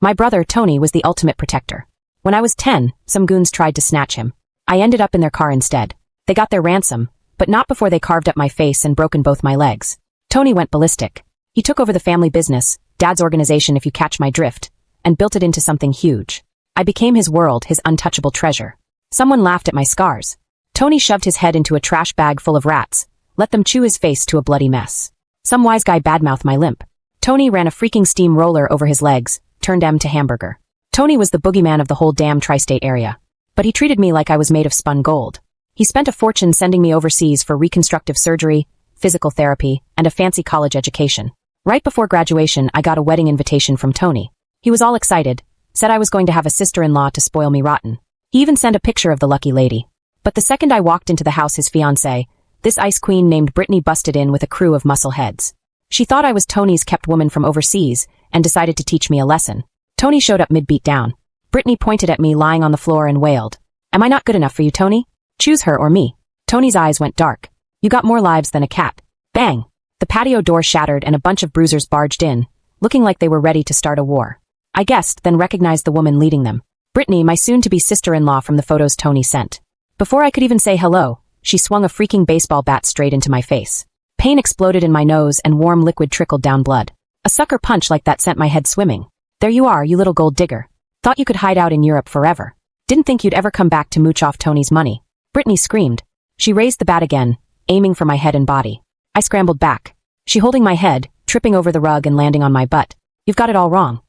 My brother, Tony, was the ultimate protector. When I was 10, some goons tried to snatch him. I ended up in their car instead. They got their ransom, but not before they carved up my face and broken both my legs. Tony went ballistic. He took over the family business, Dad's organization if you catch my drift, and built it into something huge. I became his world, his untouchable treasure. Someone laughed at my scars. Tony shoved his head into a trash bag full of rats, let them chew his face to a bloody mess. Some wise guy badmouthed my limp. Tony ran a freaking steam roller over his legs, turned M to hamburger. Tony was the boogeyman of the whole damn tri-state area. But he treated me like I was made of spun gold. He spent a fortune sending me overseas for reconstructive surgery, physical therapy, and a fancy college education. Right before graduation, I got a wedding invitation from Tony. He was all excited, said I was going to have a sister-in-law to spoil me rotten. He even sent a picture of the lucky lady. But the second I walked into the house his fiancée, this ice queen named Brittany busted in with a crew of muscle heads. She thought I was Tony's kept woman from overseas and decided to teach me a lesson. Tony showed up mid-beat down. Brittany pointed at me lying on the floor and wailed. Am I not good enough for you, Tony? Choose her or me. Tony's eyes went dark. You got more lives than a cat. Bang! The patio door shattered and a bunch of bruisers barged in, looking like they were ready to start a war. I guessed, then recognized the woman leading them. Brittany, my soon-to-be sister-in-law from the photos Tony sent. Before I could even say hello, she swung a freaking baseball bat straight into my face. Pain exploded in my nose and warm liquid trickled down blood. A sucker punch like that sent my head swimming. There you are, you little gold digger. Thought you could hide out in Europe forever. Didn't think you'd ever come back to mooch off Tony's money. Brittany screamed. She raised the bat again, aiming for my head and body. I scrambled back. She holding my head, tripping over the rug and landing on my butt. You've got it all wrong.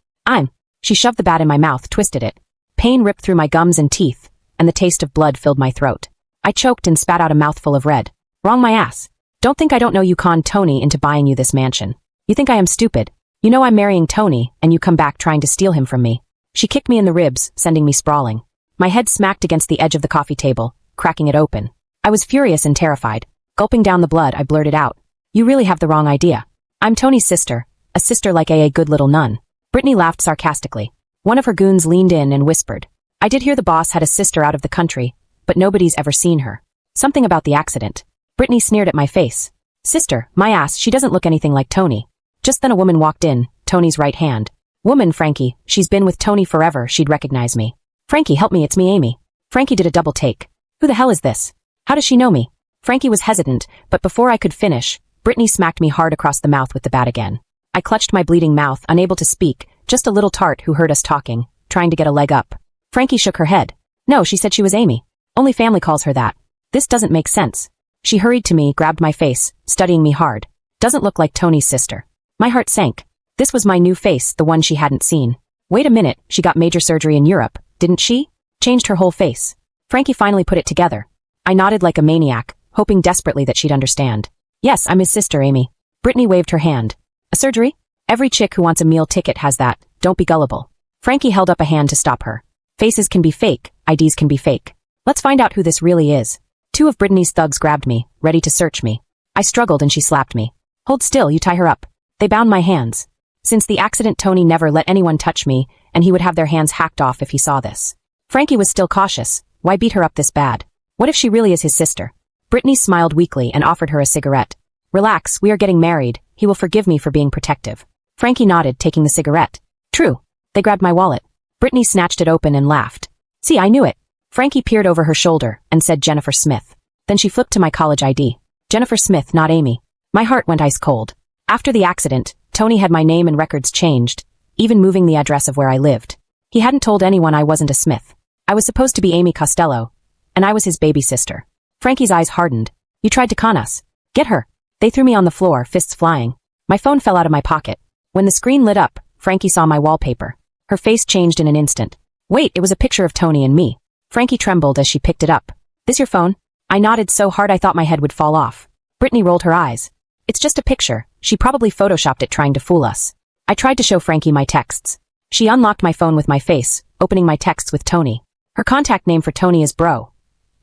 She shoved the bat in my mouth, twisted it. Pain ripped through my gums and teeth, and the taste of blood filled my throat. I choked and spat out a mouthful of red. Wrong my ass. Don't think I don't know you conned Tony into buying you this mansion. You think I am stupid. You know I'm marrying Tony, and you come back trying to steal him from me. She kicked me in the ribs, sending me sprawling. My head smacked against the edge of the coffee table, cracking it open. I was furious and terrified. Gulping down the blood, I blurted out. You really have the wrong idea. I'm Tony's sister, a sister like a good little nun. Brittany laughed sarcastically. One of her goons leaned in and whispered. I did hear the boss had a sister out of the country, but nobody's ever seen her. Something about the accident. Brittany sneered at my face. Sister, my ass, she doesn't look anything like Tony. Just then a woman walked in, Tony's right hand. Woman, Frankie, she's been with Tony forever, she'd recognize me. Frankie, help me, it's me, Amy. Frankie did a double take. Who the hell is this? How does she know me? Frankie was hesitant, but before I could finish, Brittany smacked me hard across the mouth with the bat again. I clutched my bleeding mouth, unable to speak, just a little tart who heard us talking, trying to get a leg up. Frankie shook her head. No, she said she was Amy. Only family calls her that. This doesn't make sense. She hurried to me, grabbed my face, studying me hard. Doesn't look like Tony's sister. My heart sank. This was my new face, the one she hadn't seen. Wait a minute, she got major surgery in Europe, didn't she? Changed her whole face. Frankie finally put it together. I nodded like a maniac, hoping desperately that she'd understand. Yes, I'm his sister, Amy. Brittany waved her hand. A surgery? Every chick who wants a meal ticket has that, don't be gullible. Frankie held up a hand to stop her. Faces can be fake, IDs can be fake. Let's find out who this really is. Two of Brittany's thugs grabbed me, ready to search me. I struggled and she slapped me. Hold still, you tie her up. They bound my hands. Since the accident, Tony never let anyone touch me, and he would have their hands hacked off if he saw this. Frankie was still cautious. Why beat her up this bad? What if she really is his sister? Brittany smiled weakly and offered her a cigarette. Relax, we are getting married. He will forgive me for being protective. Frankie nodded, taking the cigarette. True. They grabbed my wallet. Brittany snatched it open and laughed. See, I knew it. Frankie peered over her shoulder and said Jennifer Smith. Then she flipped to my college ID. Jennifer Smith, not Amy. My heart went ice cold. After the accident, Tony had my name and records changed, even moving the address of where I lived. He hadn't told anyone I wasn't a Smith. I was supposed to be Amy Costello, and I was his baby sister. Frankie's eyes hardened. You tried to con us. Get her. They threw me on the floor, fists flying. My phone fell out of my pocket. When the screen lit up, Frankie saw my wallpaper. Her face changed in an instant. Wait, it was a picture of Tony and me. Frankie trembled as she picked it up. This your phone? I nodded so hard I thought my head would fall off. Brittany rolled her eyes. It's just a picture. She probably photoshopped it trying to fool us. I tried to show Frankie my texts. She unlocked my phone with my face, opening my texts with Tony. Her contact name for Tony is Bro.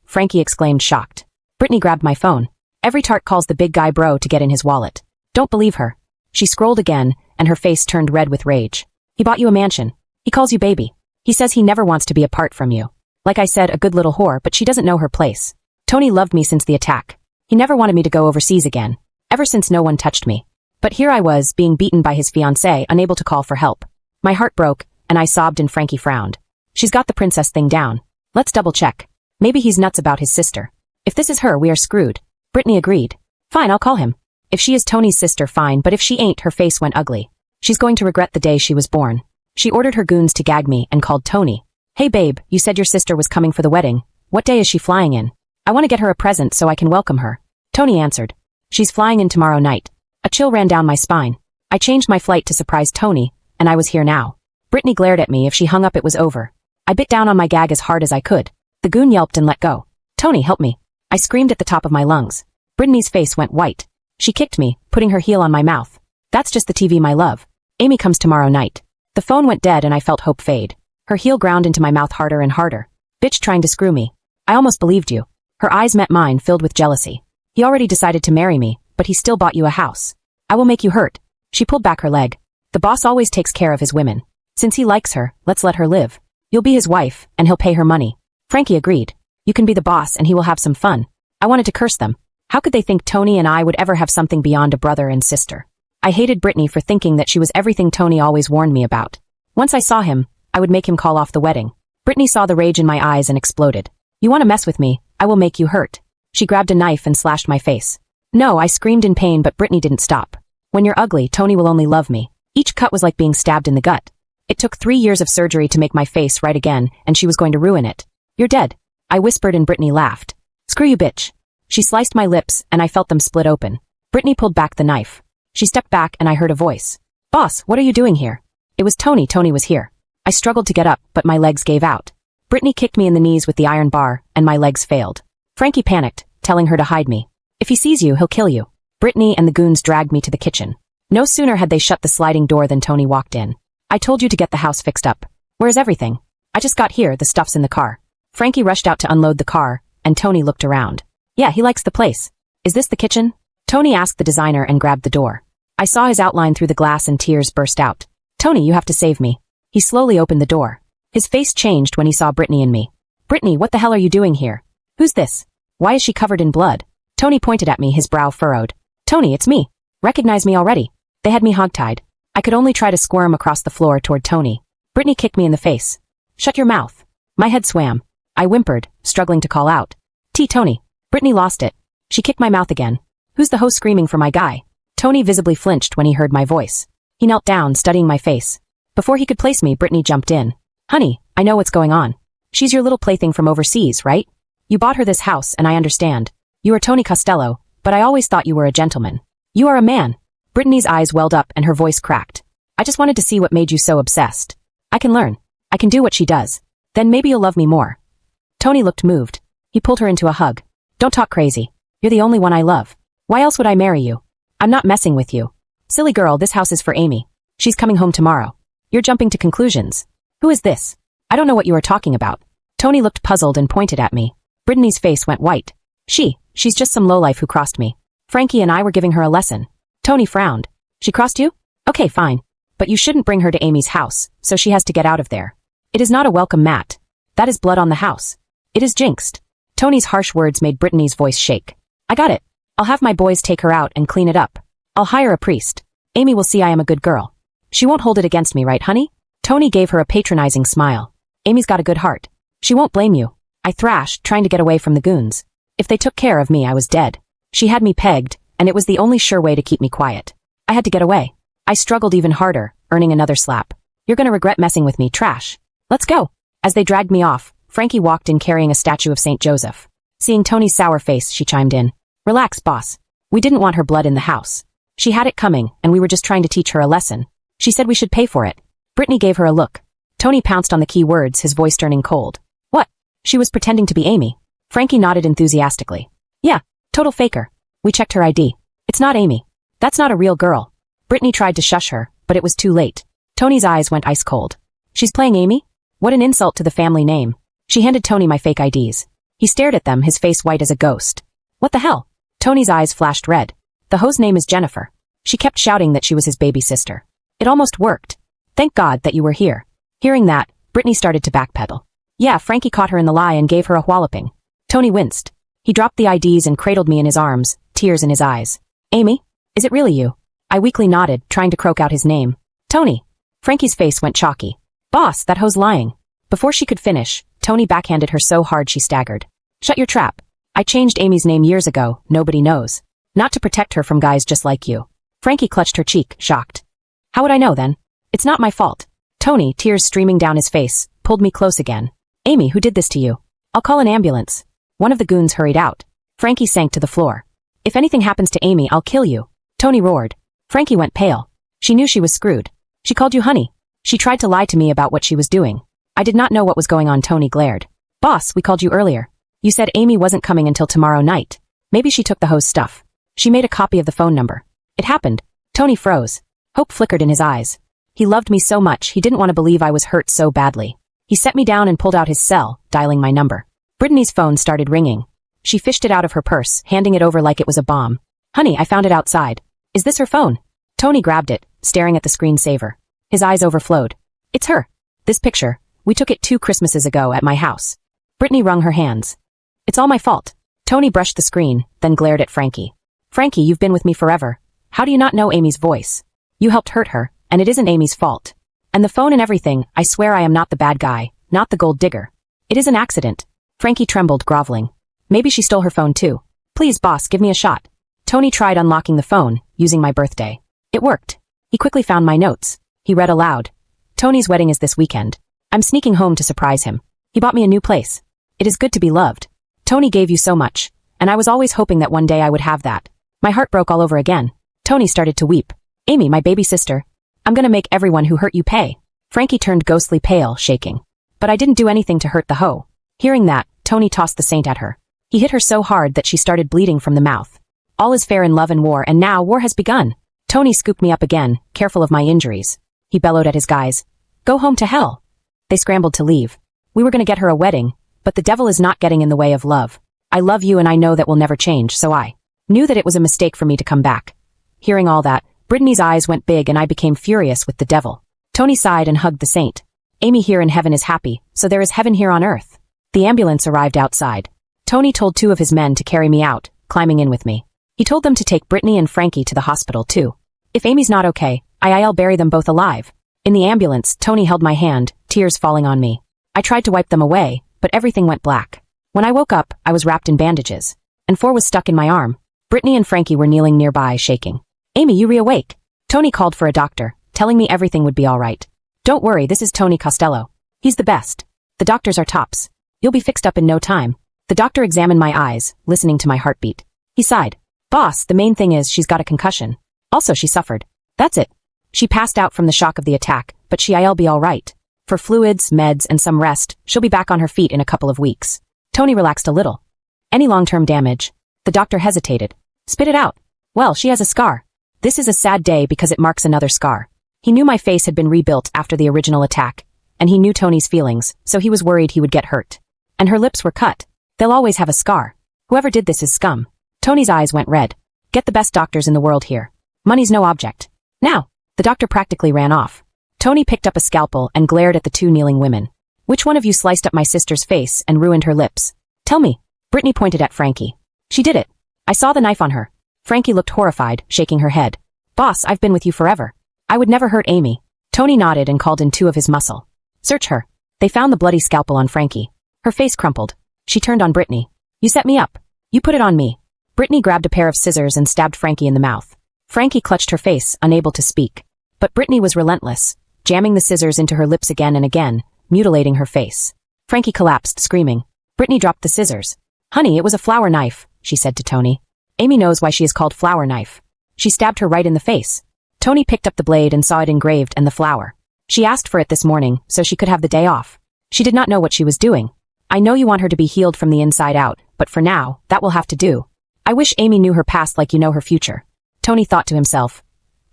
Frankie exclaimed, shocked. Brittany grabbed my phone. Every tart calls the big guy Bro to get in his wallet. Don't believe her. She scrolled again, and her face turned red with rage. He bought you a mansion. He calls you baby. He says he never wants to be apart from you. Like I said, a good little whore, but she doesn't know her place. Tony loved me since the attack. He never wanted me to go overseas again. Ever since no one touched me. But here I was, being beaten by his fiancée, unable to call for help. My heart broke, and I sobbed and Frankie frowned. She's got the princess thing down. Let's double check. Maybe he's nuts about his sister. If this is her, we are screwed. Brittany agreed. Fine, I'll call him. If she is Tony's sister, fine, but if she ain't, her face went ugly. She's going to regret the day she was born. She ordered her goons to gag me and called Tony. Hey babe, you said your sister was coming for the wedding. What day is she flying in? I want to get her a present so I can welcome her. Tony answered. She's flying in tomorrow night. A chill ran down my spine. I changed my flight to surprise Tony, and I was here now. Brittany glared at me. If she hung up, it was over. I bit down on my gag as hard as I could. The goon yelped and let go. Tony, help me. I screamed at the top of my lungs. Brittany's face went white. She kicked me, putting her heel on my mouth. That's just the TV, my love. Amy comes tomorrow night. The phone went dead and I felt hope fade. Her heel ground into my mouth harder and harder. Bitch trying to screw me. I almost believed you. Her eyes met mine, filled with jealousy. He already decided to marry me, but he still bought you a house. I will make you hurt. She pulled back her leg. The boss always takes care of his women. Since he likes her, let's let her live. You'll be his wife, and he'll pay her money. Frankie agreed. You can be the boss and he will have some fun. I wanted to curse them. How could they think Tony and I would ever have something beyond a brother and sister? I hated Brittany for thinking that she was everything Tony always warned me about. Once I saw him, I would make him call off the wedding. Brittany saw the rage in my eyes and exploded. You want to mess with me? I will make you hurt. She grabbed a knife and slashed my face. No, I screamed in pain, but Brittany didn't stop. When you're ugly, Tony will only love me. Each cut was like being stabbed in the gut. It took 3 years of surgery to make my face right again, and she was going to ruin it. You're dead. I whispered and Brittany laughed. Screw you, bitch. She sliced my lips and I felt them split open. Brittany pulled back the knife. She stepped back and I heard a voice. Boss, what are you doing here? It was Tony. Tony was here. I struggled to get up, but my legs gave out. Brittany kicked me in the knees with the iron bar, and my legs failed. Frankie panicked, telling her to hide me. If he sees you, he'll kill you. Brittany and the goons dragged me to the kitchen. No sooner had they shut the sliding door than Tony walked in. I told you to get the house fixed up. Where's everything? I just got here, the stuff's in the car. Frankie rushed out to unload the car, and Tony looked around. Yeah, he likes the place. Is this the kitchen? Tony asked the designer and grabbed the door. I saw his outline through the glass and tears burst out. Tony, you have to save me. He slowly opened the door. His face changed when he saw Brittany and me. Brittany, what the hell are you doing here? Who's this? Why is she covered in blood? Tony pointed at me, his brow furrowed. Tony, it's me. Recognize me already? They had me hogtied. I could only try to squirm across the floor toward Tony. Brittany kicked me in the face. Shut your mouth. My head swam. I whimpered, struggling to call out. Tony. Brittany lost it. She kicked my mouth again. Who's the host screaming for my guy? Tony visibly flinched when he heard my voice. He knelt down, studying my face. Before he could place me, Brittany jumped in. Honey, I know what's going on. She's your little plaything from overseas, right? You bought her this house, and I understand. You are Tony Costello, but I always thought you were a gentleman. You are a man. Brittany's eyes welled up and her voice cracked. I just wanted to see what made you so obsessed. I can learn. I can do what she does. Then maybe you'll love me more. Tony looked moved. He pulled her into a hug. Don't talk crazy. You're the only one I love. Why else would I marry you? I'm not messing with you. Silly girl, this house is for Amy. She's coming home tomorrow. You're jumping to conclusions. Who is this? I don't know what you are talking about. Tony looked puzzled and pointed at me. Brittany's face went white. She's just some lowlife who crossed me. Frankie and I were giving her a lesson. Tony frowned. She crossed you? Okay, fine. But you shouldn't bring her to Amy's house, so she has to get out of there. It is not a welcome mat. That is blood on the house. It is jinxed. Tony's harsh words made Brittany's voice shake. I got it. I'll have my boys take her out and clean it up. I'll hire a priest. Amy will see I am a good girl. She won't hold it against me, right, honey? Tony gave her a patronizing smile. Amy's got a good heart. She won't blame you. I thrashed, trying to get away from the goons. If they took care of me, I was dead. She had me pegged, and it was the only sure way to keep me quiet. I had to get away. I struggled even harder, earning another slap. You're gonna regret messing with me, trash. Let's go. As they dragged me off, Frankie walked in carrying a statue of St. Joseph. Seeing Tony's sour face, she chimed in. Relax, boss. We didn't want her blood in the house. She had it coming, and we were just trying to teach her a lesson. She said we should pay for it. Brittany gave her a look. Tony pounced on the key words, his voice turning cold. What? She was pretending to be Amy. Frankie nodded enthusiastically. Yeah, total faker. We checked her ID. It's not Amy. That's not a real girl. Brittany tried to shush her, but it was too late. Tony's eyes went ice cold. She's playing Amy? What an insult to the family name. She handed Tony my fake IDs. He stared at them, his face white as a ghost. What the hell? Tony's eyes flashed red. The hoe's name is Jennifer. She kept shouting that she was his baby sister. It almost worked. Thank God that you were here. Hearing that, Brittany started to backpedal. Yeah, Frankie caught her in the lie and gave her a walloping. Tony winced. He dropped the IDs and cradled me in his arms, tears in his eyes. Amy? Is it really you? I weakly nodded, trying to croak out his name. Tony. Frankie's face went chalky. Boss, that hoe's lying. Before she could finish, Tony backhanded her so hard she staggered. Shut your trap. I changed Amy's name years ago, nobody knows. Not to protect her from guys just like you. Frankie clutched her cheek, shocked. How would I know then? It's not my fault. Tony, tears streaming down his face, pulled me close again. Amy, who did this to you? I'll call an ambulance. One of the goons hurried out. Frankie sank to the floor. If anything happens to Amy, I'll kill you. Tony roared. Frankie went pale. She knew she was screwed. She called you honey. She tried to lie to me about what she was doing. I did not know what was going on. Tony glared. Boss, we called you earlier. You said Amy wasn't coming until tomorrow night. Maybe she took the hoe's stuff. She made a copy of the phone number. It happened. Tony froze. Hope flickered in his eyes. He loved me so much he didn't want to believe I was hurt so badly. He set me down and pulled out his cell, dialing my number. Brittany's phone started ringing. She fished it out of her purse, handing it over like it was a bomb. Honey, I found it outside. Is this her phone? Tony grabbed it, staring at the screensaver. His eyes overflowed. It's her. This picture. We took it 2 Christmases ago at my house. Brittany wrung her hands. It's all my fault. Tony brushed the screen, then glared at Frankie. Frankie, you've been with me forever. How do you not know Amy's voice? You helped hurt her, and it isn't Amy's fault. And the phone and everything, I swear I am not the bad guy, not the gold digger. It is an accident. Frankie trembled, groveling. Maybe she stole her phone too. Please, boss, give me a shot. Tony tried unlocking the phone, using my birthday. It worked. He quickly found my notes. He read aloud. Tony's wedding is this weekend. I'm sneaking home to surprise him. He bought me a new place. It is good to be loved. Tony gave you so much, and I was always hoping that one day I would have that. My heart broke all over again. Tony started to weep. Amy, my baby sister. I'm gonna make everyone who hurt you pay. Frankie turned ghostly pale, shaking. But I didn't do anything to hurt the hoe. Hearing that, Tony tossed the saint at her. He hit her so hard that she started bleeding from the mouth. All is fair in love and war, and now war has begun. Tony scooped me up again, careful of my injuries. He bellowed at his guys. Go home to hell. They scrambled to leave. We were gonna get her a wedding, but the devil is not getting in the way of love. I love you and I know that will never change, so I knew that it was a mistake for me to come back. Hearing all that, Brittany's eyes went big and I became furious with the devil. Tony sighed and hugged the saint. Amy here in heaven is happy, so there is heaven here on earth. The ambulance arrived outside. Tony told 2 of his men to carry me out, climbing in with me. He told them to take Brittany and Frankie to the hospital too. If Amy's not okay, I'll bury them both alive. In the ambulance, Tony held my hand, tears falling on me. I tried to wipe them away, but everything went black. When I woke up, I was wrapped in bandages, and 4 was stuck in my arm. Brittany and Frankie were kneeling nearby, shaking. Amy, you reawake. Tony called for a doctor, telling me everything would be all right. Don't worry, this is Tony Costello. He's the best. The doctors are tops. You'll be fixed up in no time. The doctor examined my eyes, listening to my heartbeat. He sighed. Boss, the main thing is she's got a concussion. Also, she suffered. That's it. She passed out from the shock of the attack, but she'll be all right. For fluids, meds, and some rest, she'll be back on her feet in a couple of weeks. Tony relaxed a little. Any long-term damage? The doctor hesitated. Spit it out. Well, she has a scar. This is a sad day because it marks another scar. He knew my face had been rebuilt after the original attack, and he knew Tony's feelings, so he was worried he would get hurt. And her lips were cut. They'll always have a scar. Whoever did this is scum. Tony's eyes went red. Get the best doctors in the world here. Money's no object. Now. The doctor practically ran off. Tony picked up a scalpel and glared at the 2 kneeling women. Which one of you sliced up my sister's face and ruined her lips? Tell me. Brittany pointed at Frankie. She did it. I saw the knife on her. Frankie looked horrified, shaking her head. Boss, I've been with you forever. I would never hurt Amy. Tony nodded and called in 2 of his muscle. Search her. They found the bloody scalpel on Frankie. Her face crumpled. She turned on Brittany. You set me up. You put it on me. Brittany grabbed a pair of scissors and stabbed Frankie in the mouth. Frankie clutched her face, unable to speak. But Brittany was relentless, jamming the scissors into her lips again and again, mutilating her face. Frankie collapsed, screaming. Brittany dropped the scissors. Honey, it was a flower knife, she said to Tony. Amy knows why she is called flower knife. She stabbed her right in the face. Tony picked up the blade and saw it engraved and the flower. She asked for it this morning, so she could have the day off. She did not know what she was doing. I know you want her to be healed from the inside out, but for now, that will have to do. I wish Amy knew her past like you know her future. Tony thought to himself.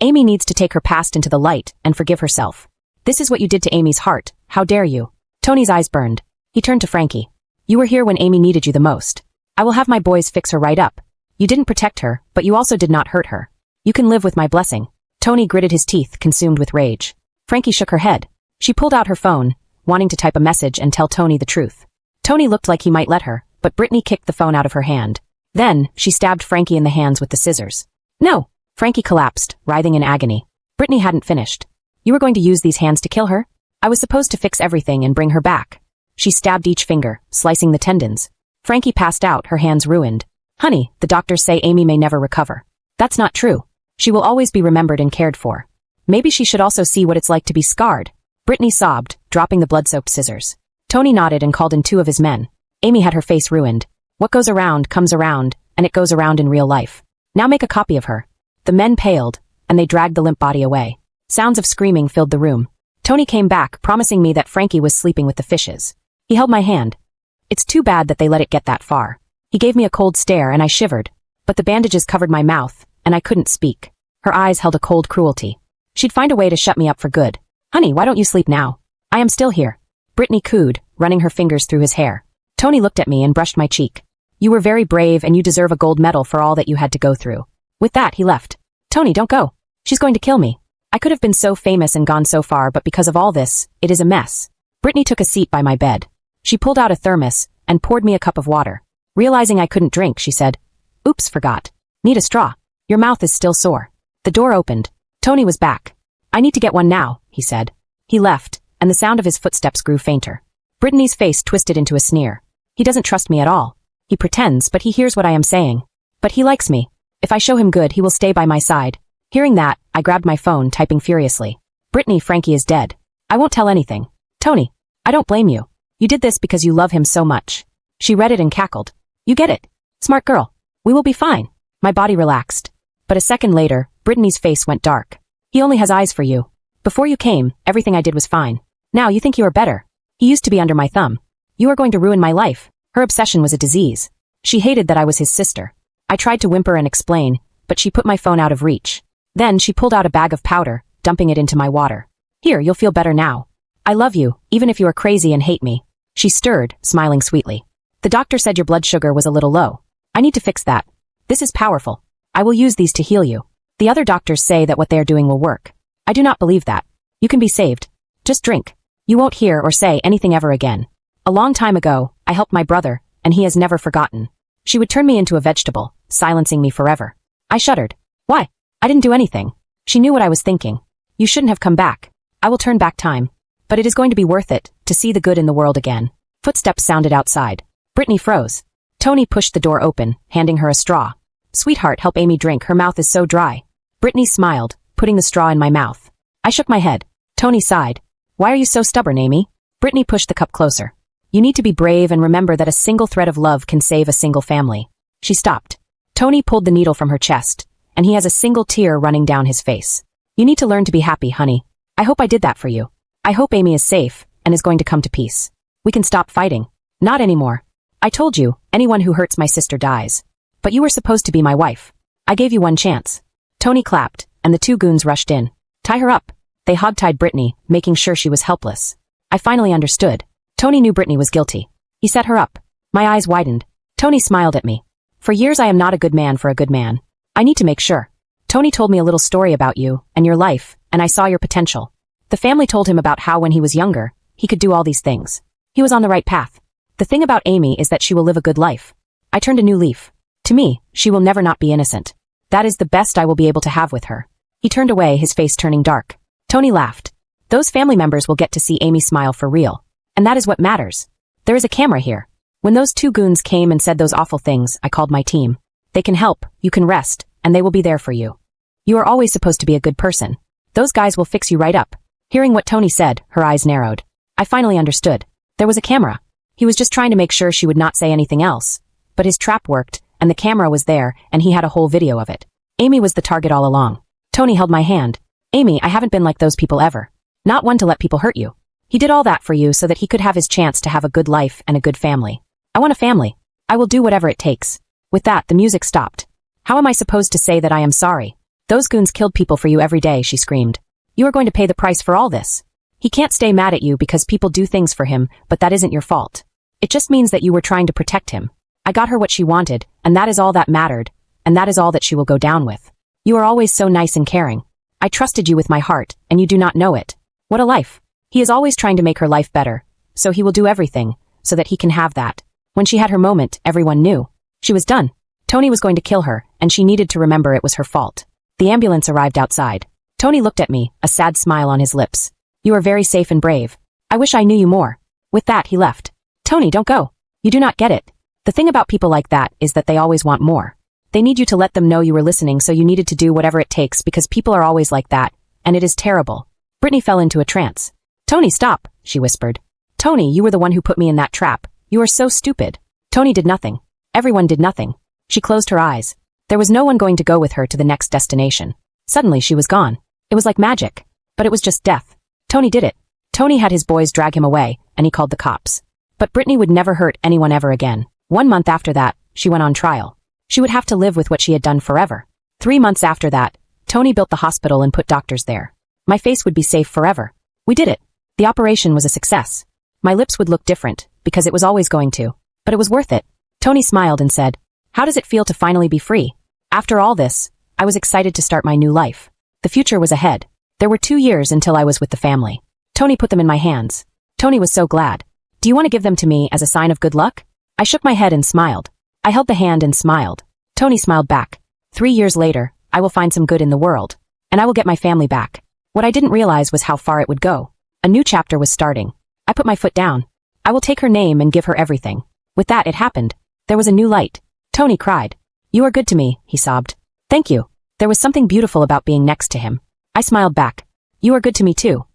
Amy needs to take her past into the light and forgive herself. This is what you did to Amy's heart. How dare you? Tony's eyes burned. He turned to Frankie. You were here when Amy needed you the most. I will have my boys fix her right up. You didn't protect her, but you also did not hurt her. You can live with my blessing. Tony gritted his teeth, consumed with rage. Frankie shook her head. She pulled out her phone, wanting to type a message and tell Tony the truth. Tony looked like he might let her, but Brittany kicked the phone out of her hand. Then, she stabbed Frankie in the hands with the scissors. No! Frankie collapsed, writhing in agony. Brittany hadn't finished. You were going to use these hands to kill her? I was supposed to fix everything and bring her back. She stabbed each finger, slicing the tendons. Frankie passed out, her hands ruined. Honey, the doctors say Amy may never recover. That's not true. She will always be remembered and cared for. Maybe she should also see what it's like to be scarred. Brittany sobbed, dropping the blood-soaked scissors. Tony nodded and called in 2 of his men. Amy had her face ruined. What goes around comes around, and it goes around in real life. Now make a copy of her. The men paled, and they dragged the limp body away. Sounds of screaming filled the room. Tony came back, promising me that Frankie was sleeping with the fishes. He held my hand. It's too bad that they let it get that far. He gave me a cold stare and I shivered, but the bandages covered my mouth, and I couldn't speak. Her eyes held a cold cruelty. She'd find a way to shut me up for good. Honey, why don't you sleep now? I am still here. Brittany cooed, running her fingers through his hair. Tony looked at me and brushed my cheek. You were very brave and you deserve a gold medal for all that you had to go through. With that, he left. Tony, don't go. She's going to kill me. I could have been so famous and gone so far, but because of all this, it is a mess. Brittany took a seat by my bed. She pulled out a thermos and poured me a cup of water. Realizing I couldn't drink, she said, "Oops, forgot. Need a straw. Your mouth is still sore." The door opened. Tony was back. "I need to get one now," he said. He left, and the sound of his footsteps grew fainter. Brittany's face twisted into a sneer. He doesn't trust me at all. He pretends, but he hears what I am saying. But he likes me. If I show him good, he will stay by my side. Hearing that, I grabbed my phone, typing furiously. Brittany, Frankie is dead. I won't tell anything. Tony, I don't blame you. You did this because you love him so much. She read it and cackled. You get it. Smart girl. We will be fine. My body relaxed. But a second later, Brittany's face went dark. He only has eyes for you. Before you came, everything I did was fine. Now you think you are better. He used to be under my thumb. You are going to ruin my life. Her obsession was a disease. She hated that I was his sister. I tried to whimper and explain, but she put my phone out of reach. Then she pulled out a bag of powder, dumping it into my water. Here, you'll feel better now. I love you, even if you are crazy and hate me. She stirred, smiling sweetly. The doctor said your blood sugar was a little low. I need to fix that. This is powerful. I will use these to heal you. The other doctors say that what they are doing will work. I do not believe that. You can be saved. Just drink. You won't hear or say anything ever again. A long time ago, I helped my brother, and he has never forgotten. She would turn me into a vegetable, silencing me forever. I shuddered. Why? I didn't do anything. She knew what I was thinking. You shouldn't have come back. I will turn back time. But it is going to be worth it, to see the good in the world again. Footsteps sounded outside. Brittany froze. Tony pushed the door open, handing her a straw. Sweetheart, help Amy drink, her mouth is so dry. Brittany smiled, putting the straw in my mouth. I shook my head. Tony sighed. Why are you so stubborn, Amy? Brittany pushed the cup closer. You need to be brave and remember that a single thread of love can save a single family. She stopped. Tony pulled the needle from her chest, and he has a single tear running down his face. You need to learn to be happy, honey. I hope I did that for you. I hope Amy is safe and is going to come to peace. We can stop fighting. Not anymore. I told you, anyone who hurts my sister dies. But you were supposed to be my wife. I gave you one chance. Tony clapped, and the 2 goons rushed in. Tie her up. They hogtied Brittany, making sure she was helpless. I finally understood. Tony knew Brittany was guilty. He set her up. My eyes widened. Tony smiled at me. For years I am not a good man for a good man. I need to make sure. Tony told me a little story about you and your life, and I saw your potential. The family told him about how when he was younger, he could do all these things. He was on the right path. The thing about Amy is that she will live a good life. I turned a new leaf. To me, she will never not be innocent. That is the best I will be able to have with her. He turned away, his face turning dark. Tony laughed. Those family members will get to see Amy smile for real. And that is what matters. There is a camera here. When those 2 goons came and said those awful things, I called my team. They can help, you can rest, and they will be there for you. You are always supposed to be a good person. Those guys will fix you right up. Hearing what Tony said, her eyes narrowed. I finally understood. There was a camera. He was just trying to make sure she would not say anything else. But his trap worked, and the camera was there, and he had a whole video of it. Amy was the target all along. Tony held my hand. Amy, I haven't been like those people ever. Not one to let people hurt you. He did all that for you so that he could have his chance to have a good life and a good family. I want a family. I will do whatever it takes. With that, the music stopped. How am I supposed to say that I am sorry? Those goons killed people for you every day, she screamed. You are going to pay the price for all this. He can't stay mad at you because people do things for him, but that isn't your fault. It just means that you were trying to protect him. I got her what she wanted, and that is all that mattered, and that is all that she will go down with. You are always so nice and caring. I trusted you with my heart, and you do not know it. What a life. He is always trying to make her life better, so he will do everything, so that he can have that. When she had her moment, everyone knew. She was done. Tony was going to kill her, and she needed to remember it was her fault. The ambulance arrived outside. Tony looked at me, a sad smile on his lips. You are very safe and brave. I wish I knew you more. With that, he left. Tony, don't go. You do not get it. The thing about people like that is that they always want more. They need you to let them know you were listening, so you needed to do whatever it takes because people are always like that, and it is terrible. Brittany fell into a trance. Tony, stop, she whispered. Tony, you were the one who put me in that trap. You are so stupid. Tony did nothing. Everyone did nothing. She closed her eyes. There was no one going to go with her to the next destination. Suddenly she was gone. It was like magic. But it was just death. Tony did it. Tony had his boys drag him away, and he called the cops. But Brittany would never hurt anyone ever again. 1 month after that, she went on trial. She would have to live with what she had done forever. 3 months after that, Tony built the hospital and put doctors there. My face would be safe forever. We did it. The operation was a success. My lips would look different, because it was always going to. But it was worth it. Tony smiled and said, "How does it feel to finally be free?" After all this, I was excited to start my new life. The future was ahead. There were 2 years until I was with the family. Tony put them in my hands. Tony was so glad. "Do you want to give them to me as a sign of good luck?" I shook my head and smiled. I held the hand and smiled. Tony smiled back. 3 years later, I will find some good in the world. And I will get my family back. What I didn't realize was how far it would go. A new chapter was starting. I put my foot down. I will take her name and give her everything. With that, it happened. There was a new light. Tony cried. "You are good to me," he sobbed. "Thank you." There was something beautiful about being next to him. I smiled back. "You are good to me too."